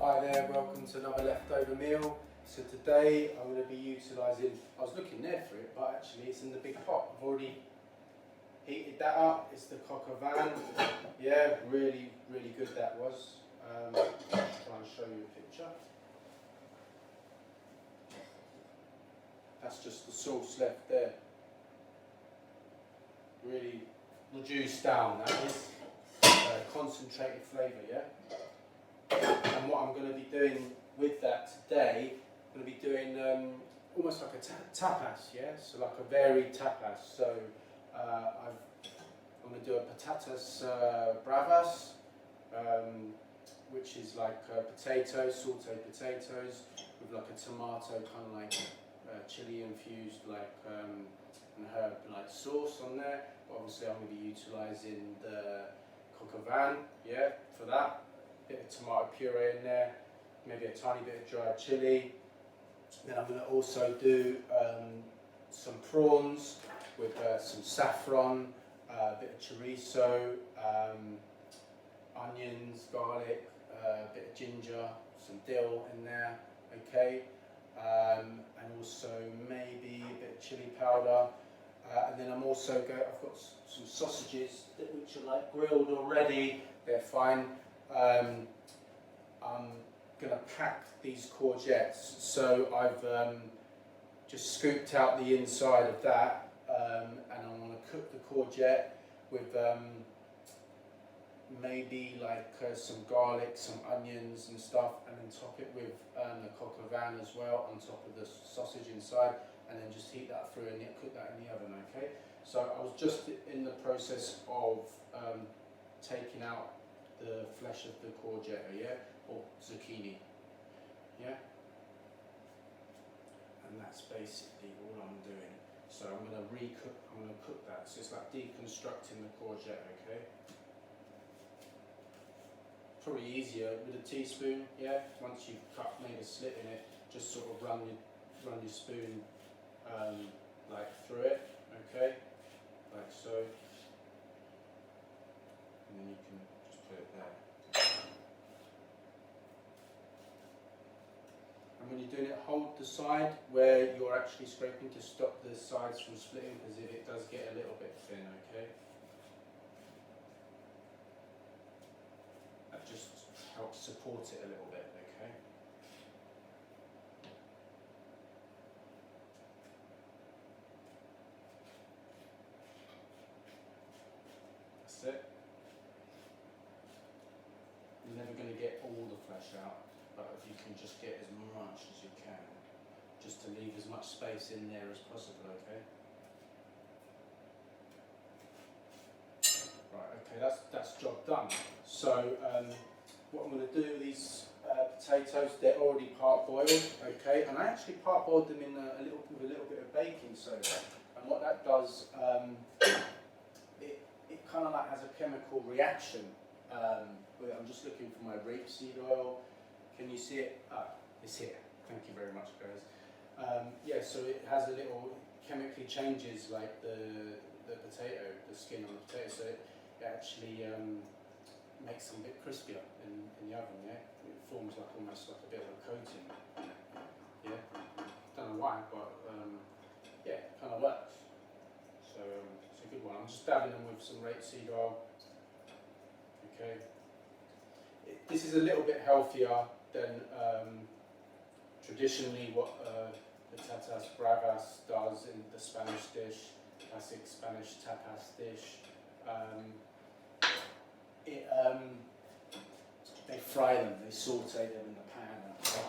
Hi there, welcome to another leftover meal. So today I'm going to be utilising, I was looking there for it, but actually it's in the big pot. I've already heated that up. It's the coq au vin. Yeah, really good that was. I'll try and show you a picture. That's just the sauce left there. Really reduced down, that is. Concentrated flavour, yeah? And what I'm going to be doing with that today, I'm going to be doing almost like a tapas, yeah? So like a varied tapas. So I'm going to do a Patatas Bravas, which is like potatoes, sauteed potatoes, with like a tomato kind of like chili infused like and herb like sauce on there. But obviously I'm going to be utilising the coq au vin, yeah, for that. Bit of tomato puree in there, maybe a tiny bit of dried chili. Then I'm going to also do some prawns with some saffron, a bit of chorizo, onions, garlic, a bit of ginger, some dill in there, okay, and also maybe a bit of chili powder. And then I'm also I've got some sausages which are like grilled already. They're fine. I'm going to pack these courgettes, so I've just scooped out the inside of that, and I'm going to cook the courgette with maybe like some garlic, some onions and stuff, and then top it with the coq au vin as well on top of the sausage inside, and then just heat that through and cook that in the oven, okay? So I was just in the process of taking out the flesh of the courgette, yeah, or zucchini, yeah, and that's basically all I'm doing. So I'm going to cook that. So it's like deconstructing the courgette, okay. Probably easier with a teaspoon, yeah. Once you've made a slit in it, just sort of run your spoon like through it, okay, like so, and then you can just put it there. And when you're doing it, hold the side where you're actually scraping to stop the sides from splitting, because if it does get a little bit thin, okay. That just helps support it a little bit, okay. That's it. You're never going to get all the flesh out, but if you can just get as much as you can, just to leave as much space in there as possible, okay? Right, okay, that's job done. So what I'm going to do with these potatoes, they're already part boiled, okay? And I actually part boiled them in with a little bit of baking soda. And what that does, it kind of like has a chemical reaction. I'm just looking for my rapeseed oil. Can you see it? It's here. Thank you very much, guys. Yeah, so it has a little, chemically changes like the potato, the skin on the potato, so it actually makes them a bit crispier in the oven, yeah? It forms like almost like a bit of a coating, yeah? Don't know why, but yeah, it kind of works. So it's a good one. I'm just dabbing them with some rapeseed oil, okay? This is a little bit healthier than traditionally what the Patatas Bravas does in the Spanish dish, classic Spanish tapas dish. They fry them, they saute them in the pan. Okay?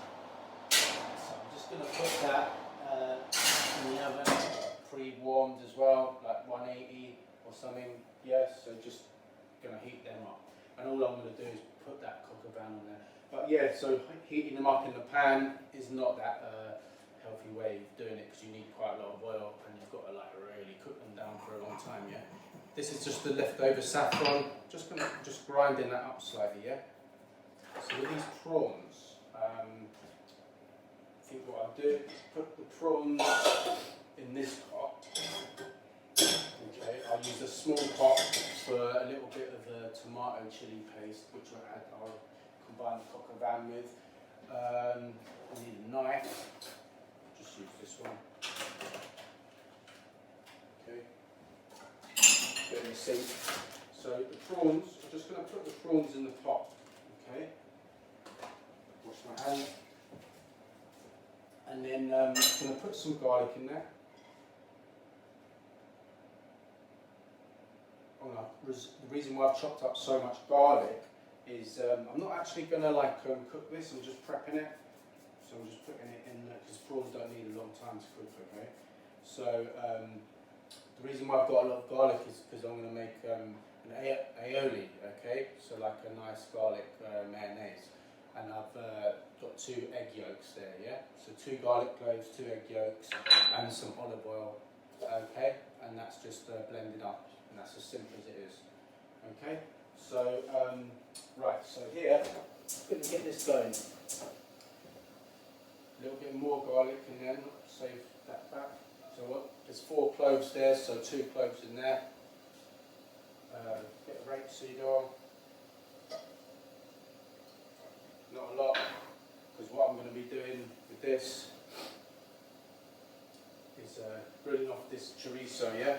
So I'm just going to put that in the oven, pre-warmed as well, like 180 or something. Yes, so just going to heat them up. And all I'm going to do is put that coq au vin on there. But yeah, so heating them up in the pan is not that healthy way of doing it, because you need quite a lot of oil and you've got to like really cook them down for a long time, yeah. This is just the leftover saffron. Just grinding that up slightly, yeah. So with these prawns, I think what I'll do is put the prawns in this pot. Okay, I'll use a small pot for a little bit of the tomato chili paste, which I'll combine the coq au vin with. We need a knife. Just use this one. Okay. Bit in the sink. So the prawns, I'm just going to put the prawns in the pot. Okay. Wash my hand. And then I'm going to put some garlic in there. The reason why I've chopped up so much garlic is I'm not actually going to cook this, I'm just prepping it. So I'm just putting it in because prawns don't need a long time to cook, okay? So the reason why I've got a lot of garlic is because I'm going to make an aioli, okay? So like a nice garlic mayonnaise. And I've got 2 egg yolks there, yeah? So 2 garlic cloves, 2 egg yolks, and some olive oil, okay? And that's just blended up. And that's as simple as it is. Okay, so right, so here I'm going to get this going. A little bit more garlic and then save that back. So what? There's 4 cloves there, so 2 cloves in there. Bit of rapeseed oil. Not a lot, because what I'm going to be doing with this is grilling off this chorizo, yeah.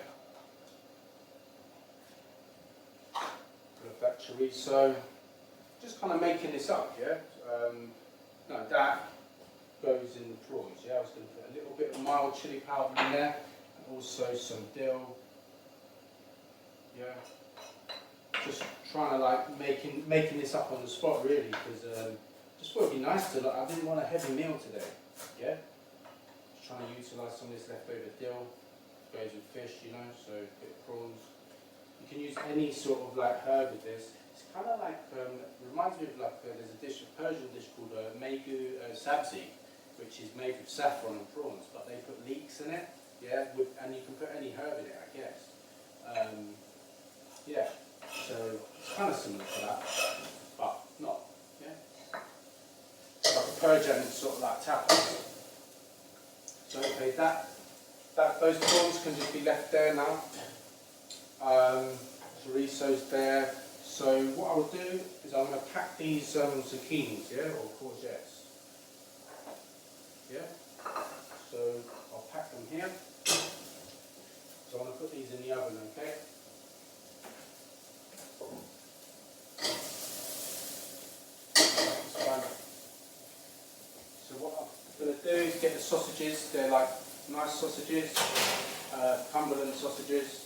That chorizo, just kind of making this up, yeah. No, that goes in the prawns, yeah. I was going to put a little bit of mild chili powder in there, and also some dill, yeah. Just trying to making this up on the spot really, because just thought it'd be nice to I didn't want a heavy meal today, yeah. Just trying to utilise some of this leftover dill, goes with fish, you know, so a bit of prawns. You can use any sort of herb with this. It's kind of reminds me of there's a dish, a Persian dish called megu sabzi, which is made with saffron and prawns, but they put leeks in it, yeah, and you can put any herb in it, I guess. Yeah, so it's kind of similar to that, but not, yeah. It's like a Persian sort of tapas. So okay, those prawns can just be left there now. Chorizo's there. So what I'll do is I'm going to pack these zucchinis, yeah, or courgettes. Yeah. So I'll pack them here. So I'm going to put these in the oven, okay? So what I'm going to do is get the sausages. They're nice sausages, Cumberland sausages.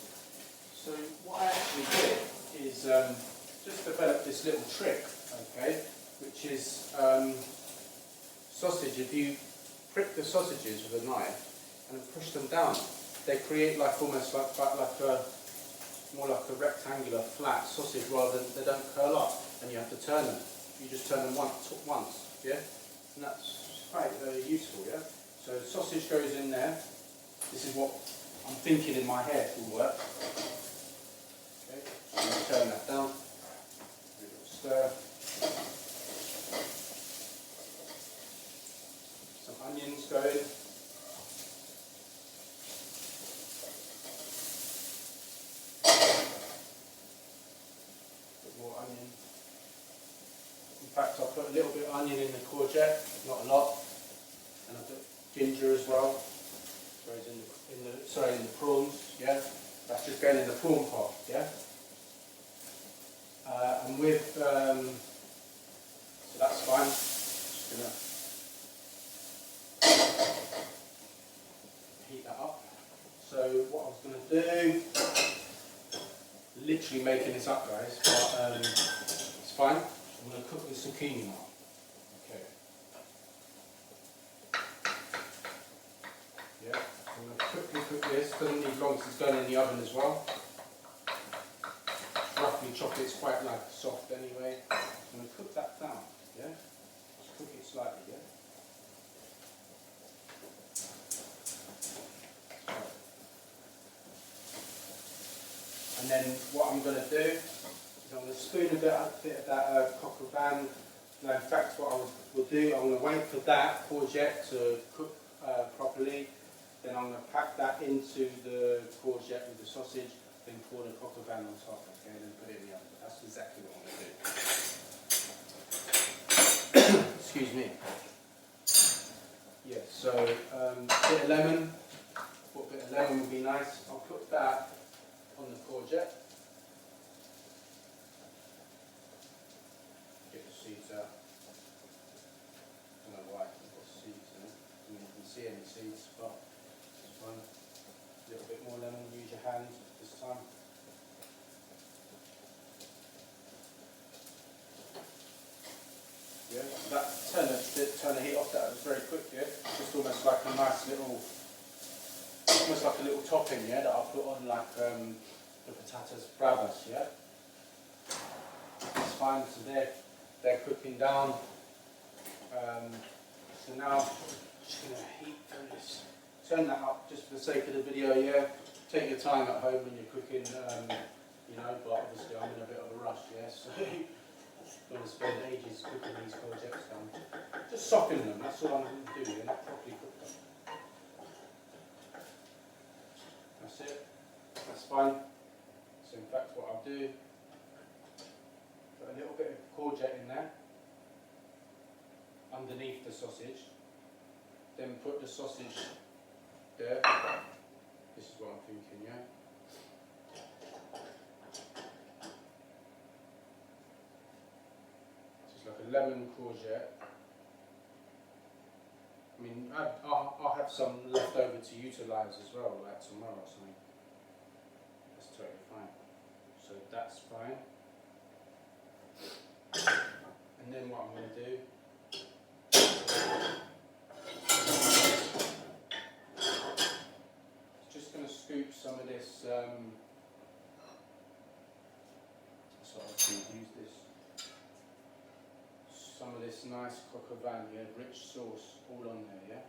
So what I actually did is just develop this little trick, okay, which is sausage. If you prick the sausages with a knife and push them down, they create almost more like a rectangular flat sausage rather than they don't curl up, and you have to turn them. You just turn them once, yeah, and that's quite useful, yeah. So the sausage goes in there. This is what I'm thinking in my head will work. Turn that down, a little stir. Some onions go in. Bit more onion. In fact, I'll put a little bit of onion in the courgette, not a lot. And I'll put ginger as well. Goes in the prawns, yeah. That's just going in the prawn pot, yeah. And with, so that's fine. Just gonna heat that up. So what I was gonna do, literally making this up, guys, but it's fine. I'm gonna cook the zucchini now. Okay. Yeah, I'm gonna quickly cook this. Doesn't need long because it's going in the oven as well. Roughly chocolate's quite soft anyway. So I'm going to cook that down, yeah? Just cook it slightly, yeah? And then what I'm going to do is I'm going to spoon a bit of that coq au vin. Now, in fact, what I will do, I'm going to wait for that courgette to cook properly. Then I'm going to pack that into the courgette with the sausage. Then pour the coq au vin on top, okay, and then put it in the oven. That's exactly what I'm going to do. Excuse me. Yeah, so bit of lemon. Thought a bit of lemon would be nice. I'll put that on the courgette. Get the seeds out. I don't know why I've got seeds in it. I mean, you can see any seeds, but it's fine. A little bit more lemon. Use your hands this time. Yeah, that turn the heat off. That was very quick. Yeah, just almost like a nice little, almost like a little topping. Yeah, that I'll put on like the Patatas Bravas. Yeah, it's fine. So they're cooking down. So now I'm just going to heat through this. Turn that up just for the sake of the video. Yeah, take your time at home when you're cooking. You know, but obviously I'm in a bit of a rush. Yeah, so. Going to spend ages cooking these courgettes down. Just soften them, that's all I'm going to do, yeah? Not properly cook them. That's it, that's fine. So in fact what I'll do, put a little bit of courgette in there, underneath the sausage, then put the sausage there. This is what I'm thinking, yeah? Like a lemon courgette. I mean, I'll have some left over to utilise as well, like tomorrow or something. That's totally fine. So that's fine. And then what I'm going to do, just going to scoop some of this. So I can use this. Some of this nice coq au vin, yeah, rich sauce all on there, yeah.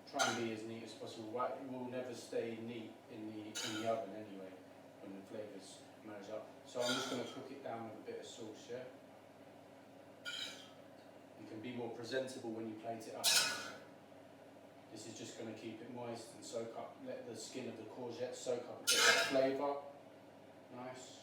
Try and be as neat as possible. It will never stay neat in the oven anyway when the flavours merge up. So I'm just going to cook it down with a bit of sauce, yeah. You can be more presentable when you plate it up. This is just going to keep it moist and soak up, let the skin of the courgette soak up a bit of flavour. Nice.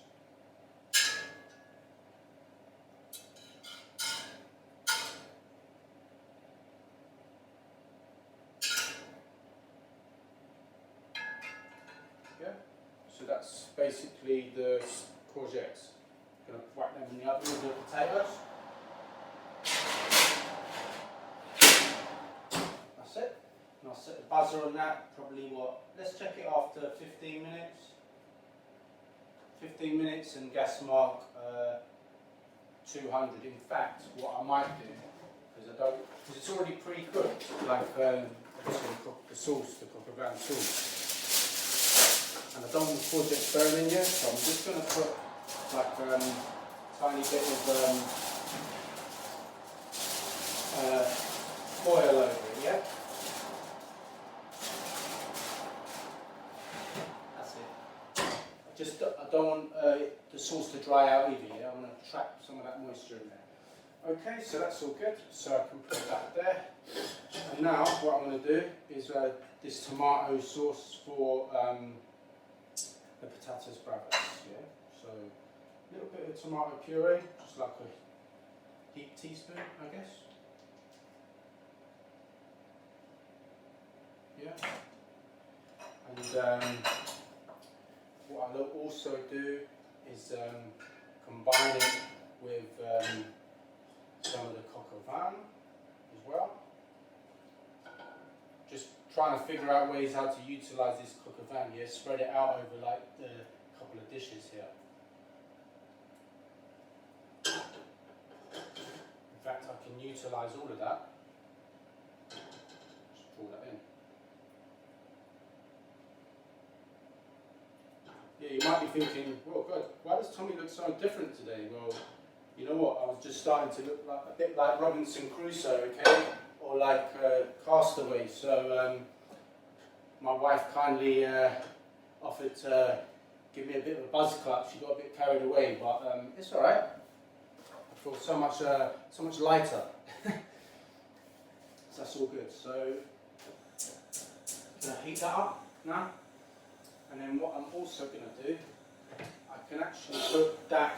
So that's basically the courgettes. I'm going to whack them in the oven with the potatoes. That's it. And I'll set the buzzer on that, probably what, let's check it after 15 minutes. 15 minutes and gas mark 200. In fact, what I might do, because it's already pre-cooked, like I'm just going to cook the sauce, the coq au vin sauce. And I don't want the courgette burning yet, so I'm just going to put like a tiny bit of oil over it, yeah? That's it. I don't want the sauce to dry out either, yeah? I want to trap some of that moisture in there. Okay, so that's all good. So I can put that there. And now what I'm going to do is this tomato sauce for the Patatas Bravas, yeah? So a little bit of tomato puree, just like a heaped teaspoon, I guess. Yeah. And what I'll also do is combine it with some of the coq au vin as well. Just trying to figure out ways how to utilise this coq au vin, yeah? Spread it out over like the couple of dishes here. In fact, I can utilise all of that. Just pour that in. Yeah, you might be thinking, well, God, why does Tommy look so different today? Well, you know what? I was just starting to look like a bit like Robinson Crusoe, okay, or like Castaway. So my wife kindly offered to give me a bit of a buzz cut. She got a bit carried away, but it's all right. I feel so much lighter. So that's all good. So gonna heat that up now. And then what I'm also going to do, I can actually put that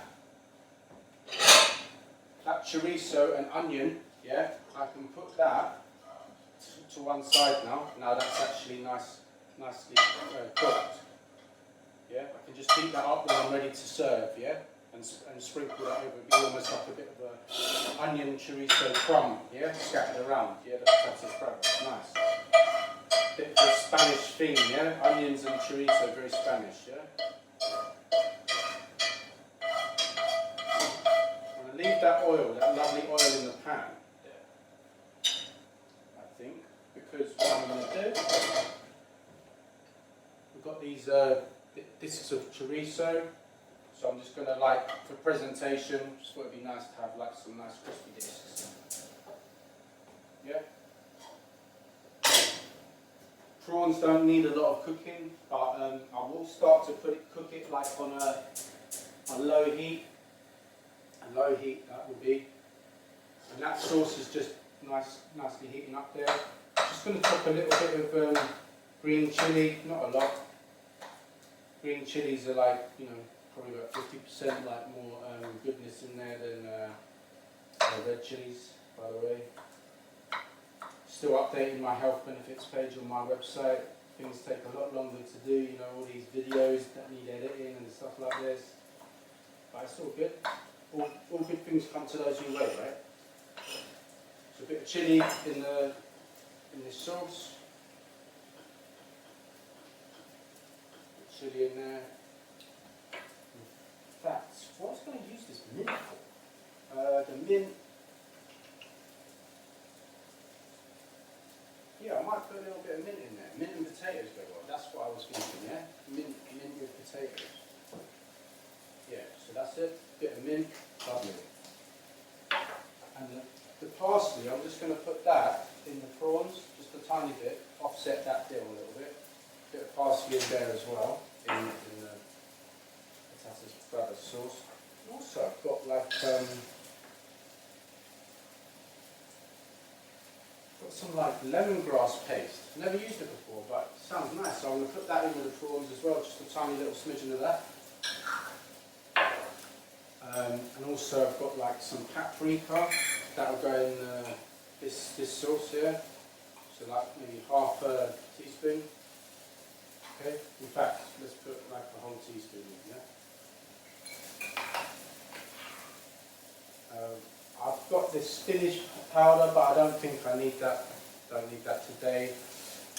chorizo and onion, yeah, I can put that to one side now. Now that's actually nicely cooked. Yeah, I can just heat that up when I'm ready to serve, yeah, and sprinkle that over. It'll be almost like a bit of a onion chorizo crumb, yeah, scattered around, yeah, the Patatas Bravas, nice. Bit of a Spanish theme, yeah, onions and chorizo, very Spanish, yeah. I'm going to leave that oil, that lovely oil in the pan, there, I think, because what I'm going to do, we've got these discs of chorizo, so I'm just going to, like, for presentation, just thought it'd be nice to have like some nice crispy discs. Yeah. Prawns don't need a lot of cooking, but I will start to cook it like on a low heat. A low heat that will be, and that sauce is just nicely heating up there. Just going to chop a little bit of green chilli, not a lot. Green chilies are like, you know, probably about 50% like more goodness in there than red chilies, by the way. Still updating my health benefits page on my website. Things take a lot longer to do, you know, all these videos that need editing and stuff like this. But it's all good. All good things come to those who wait, right? So a bit of chili in this sauce. Chili in there. In fact, what I was going to use this mint for? The mint. Yeah, I might put a little bit of mint in there. Mint and potatoes go well. That's what I was thinking, yeah? Mint with potatoes. Yeah, so that's it. Bit of mint. Lovely. And the parsley, I'm just going to put that in the prawns, just a tiny bit. Offset that dill a little bit. Bit of parsley in there as well, in the Patatas Bravas sauce. And also I've got like got some like lemongrass paste. Never used it before, but it sounds nice. So I'm going to put that in with the prawns as well, just a tiny little smidgen of that. And also I've got like some paprika that will go in this sauce here. So like maybe half a teaspoon. Okay, in fact, let's put like a whole teaspoon in, yeah? I've got this spinach powder, but I don't think I need that. Don't need that today.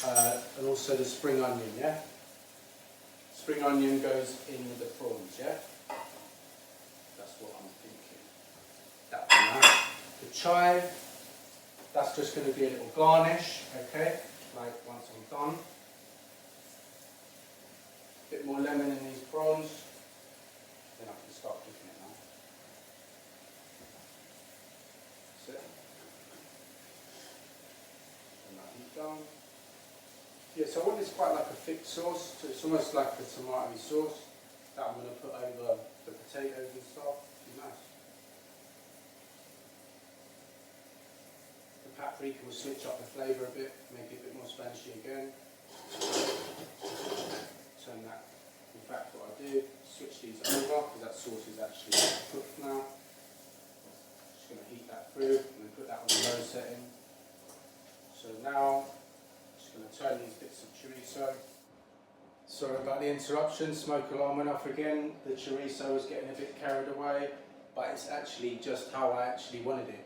And also the spring onion, yeah? Spring onion goes in with the prawns, yeah? That's what I'm thinking. That'd be nice. The chive, that's just going to be a little garnish, okay? Like once I'm done. Bit more lemon in these prawns, then I can start cooking it now. That's it. And that heat down. Yeah, so I want this quite like a thick sauce, so it's almost like a tomato sauce that I'm going to put over the potatoes and stuff. Be nice. The paprika will switch up the flavour a bit, make it a bit more Spanishy again. Turn that, in fact what I do, switch these over, because that sauce is actually cooked now. Just going to heat that through, and then put that on the low setting. So now, just going to turn these bits of chorizo. Sorry about the interruption, smoke alarm went off again. The chorizo was getting a bit carried away, but it's actually just how I actually wanted it.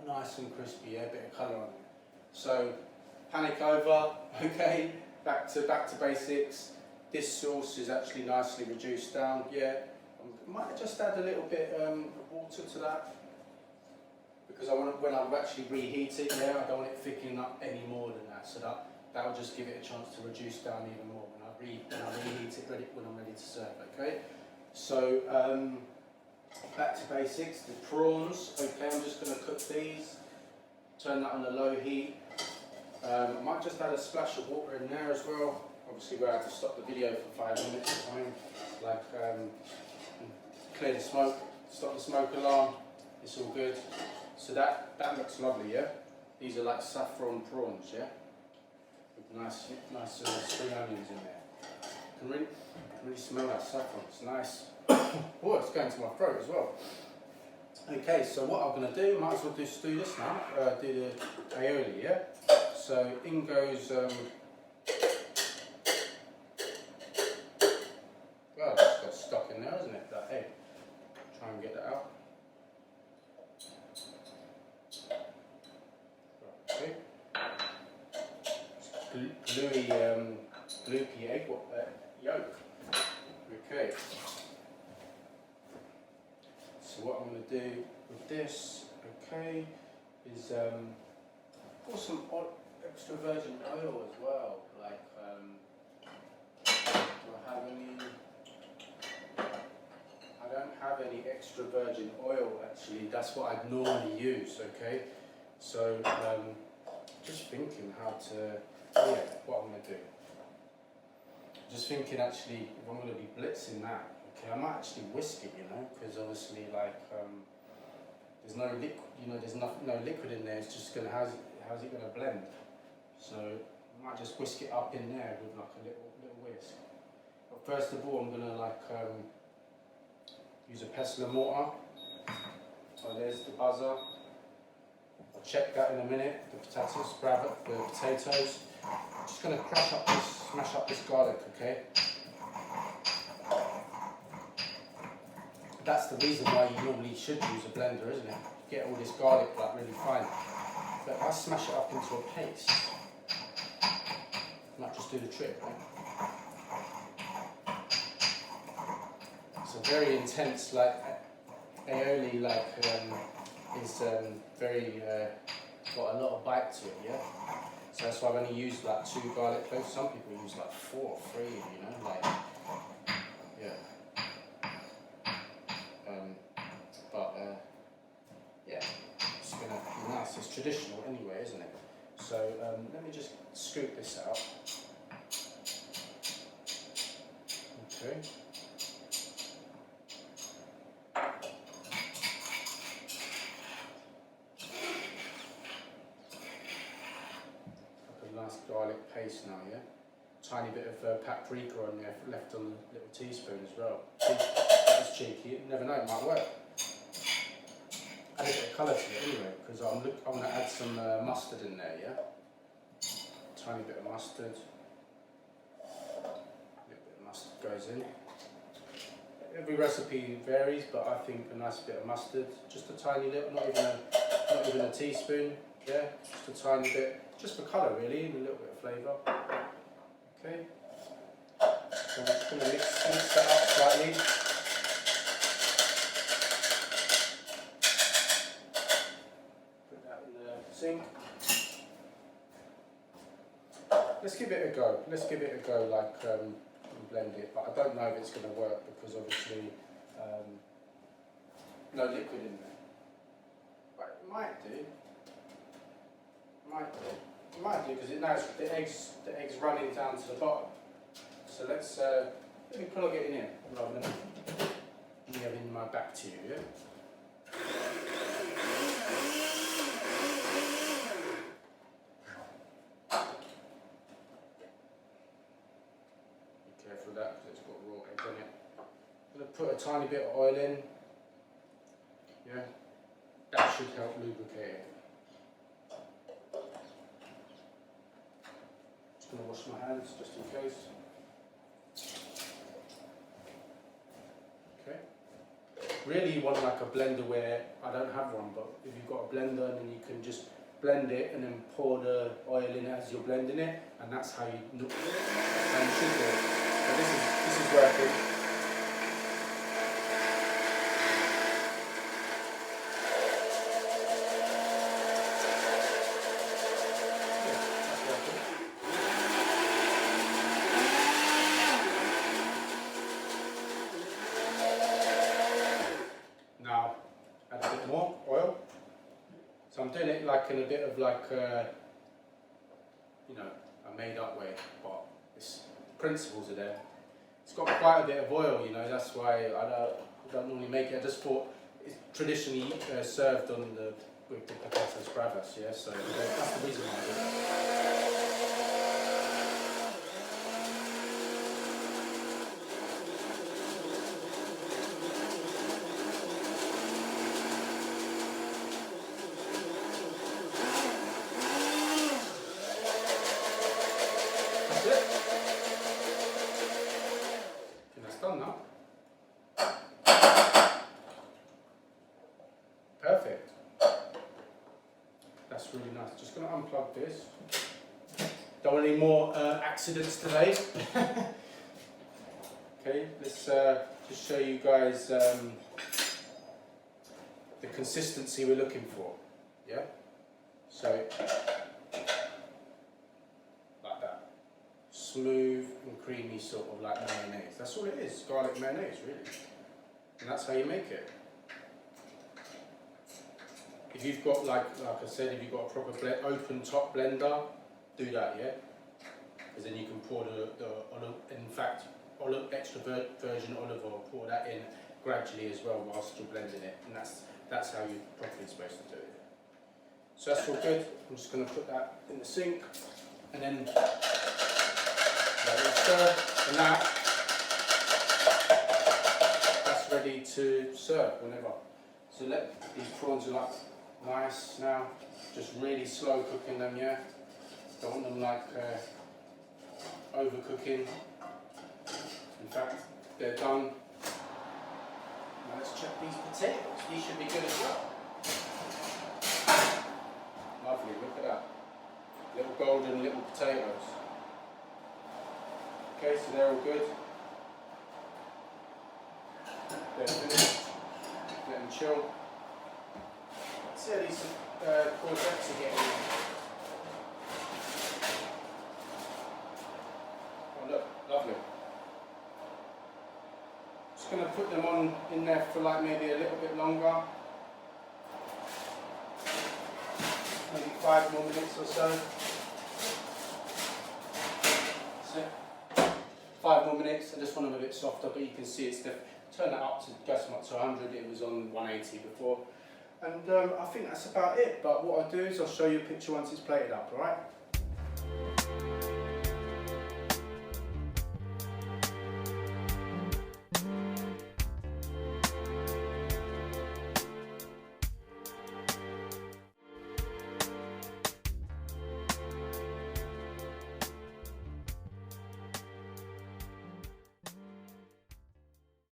Nice and crispy, yeah, a bit of colour on it. So, panic over, okay, back to basics. This sauce is actually nicely reduced down, yeah. I might just add a little bit of water to that, because I want when I actually reheat it, yeah, I don't want it thickening up any more than that, so that will just give it a chance to reduce down even more when I reheat it when I'm ready to serve, okay. So back to basics, the prawns, okay, I'm just going to cook these, turn that on a low heat. I might just add a splash of water in there as well. Obviously we're going to have to stop the video for 5 minutes at a time, like clear the smoke, stop the smoke alarm, it's all good. So that looks lovely, yeah? These are like saffron prawns, yeah? With nice spring onions in there. You can really smell that saffron, it's nice. Oh, it's going to my throat as well. Okay, so what I'm going to do, might as well just do this now, do the aioli, yeah? So in goes, well, it's got stuck in there, isn't it, that egg? Try and get that out. Okay. Gluey, gloopy egg yolk. Okay. So what I'm going to do with this, okay, is pour some extra virgin oil as well. Like, do I have any? I don't have any extra virgin oil actually. That's what I'd normally use. Okay. So just thinking how to. Oh yeah, what I'm going to do. Just thinking actually, if I'm going to be blitzing that. Okay, I might actually whisk it, you know, because obviously, like, there's no liquid, you know, there's no liquid in there. It's just gonna how's it gonna blend? So I might just whisk it up in there with like a little whisk. But first of all, I'm gonna like use a pestle and mortar. So there's the buzzer. I'll check that in a minute. The Patatas Bravas, the potatoes. I'm just gonna smash up this garlic, okay? That's the reason why you normally should use a blender, isn't it? Get all this garlic like really fine. But if I smash it up into a paste, it might just do the trick, right? It's a very intense, like aioli, like is very got a lot of bite to it, yeah. So that's why I've only used like 2 garlic cloves. Some people use like 4 or 3, you know, like yeah. Yeah, it's gonna be nice. It's traditional anyway, isn't it? So let me just scoop this out. Okay. Like a nice garlic paste now, yeah? Tiny bit of paprika on there, left on a little teaspoon as well. That's cheeky, you never know, it might work. Add a bit of colour to it anyway, because I'm going to add some mustard in there, yeah? Tiny bit of mustard. A little bit of mustard goes in. Every recipe varies, but I think a nice bit of mustard, just a tiny little, not even a teaspoon, yeah? Just a tiny bit, just for colour really, and a little bit of flavour. Okay. So I'm just going to mix that up slightly. Let's give it a go. Let's give it a go, like and blend it. But I don't know if it's going to work because obviously no liquid in there. But it might do. It might do because it knows the eggs running down to the bottom. So let me plug it in here rather than me having my back to you. Yeah. Careful with that because it's got raw egg on it. I'm going to put a tiny bit of oil in. Yeah, that should help lubricate it. Just going to wash my hands just in case. Okay. Really, you want like a blender where I don't have one, but if you've got a blender, then you can just blend it and then pour the oil in as you're blending it, and that's how you should do it. So this is working. Now, add a bit more oil. So I'm doing it like in a bit of like, you know, a made up way, but the principles are there. It's got quite a bit of oil, you know, that's why I don't normally make it. I just thought it's traditionally served on with the Patatas Bravas, yeah, so that's the reason why I do it. Perfect. That's really nice. Just going to unplug this. Don't want any more accidents today. Okay, let's just show you guys the consistency we're looking for. Yeah? So, like that. Smooth and creamy, sort of like mayonnaise. That's all it is, garlic mayonnaise, really. And that's how you make it. If you've got, like I said, if you've got a proper open top blender, do that, yeah? Because then you can pour the olive, in fact, extra virgin olive oil, pour that in gradually as well whilst you're blending it. And that's how you're properly supposed to do it. So that's all good. I'm just going to put that in the sink and then let it stir, and that's ready to serve whenever. So these prawns are like nice now, just really slow cooking them, yeah? Don't want them like overcooking. In fact, they're done. Now let's check these potatoes. These should be good as well. Lovely, look at that. Little golden little potatoes. Okay, so they're all good. They're finished. Let them chill. Let's see how these courgettes are getting in. Oh look, lovely. Just going to put them on in there for like maybe a little bit longer. Maybe 5 more minutes or so. That's it. 5 more minutes. I just want them a bit softer, but you can see it's turn that up to just up to 100. It was on 180 before. And I think that's about it. But what I'll do is I'll show you a picture once it's plated up, alright?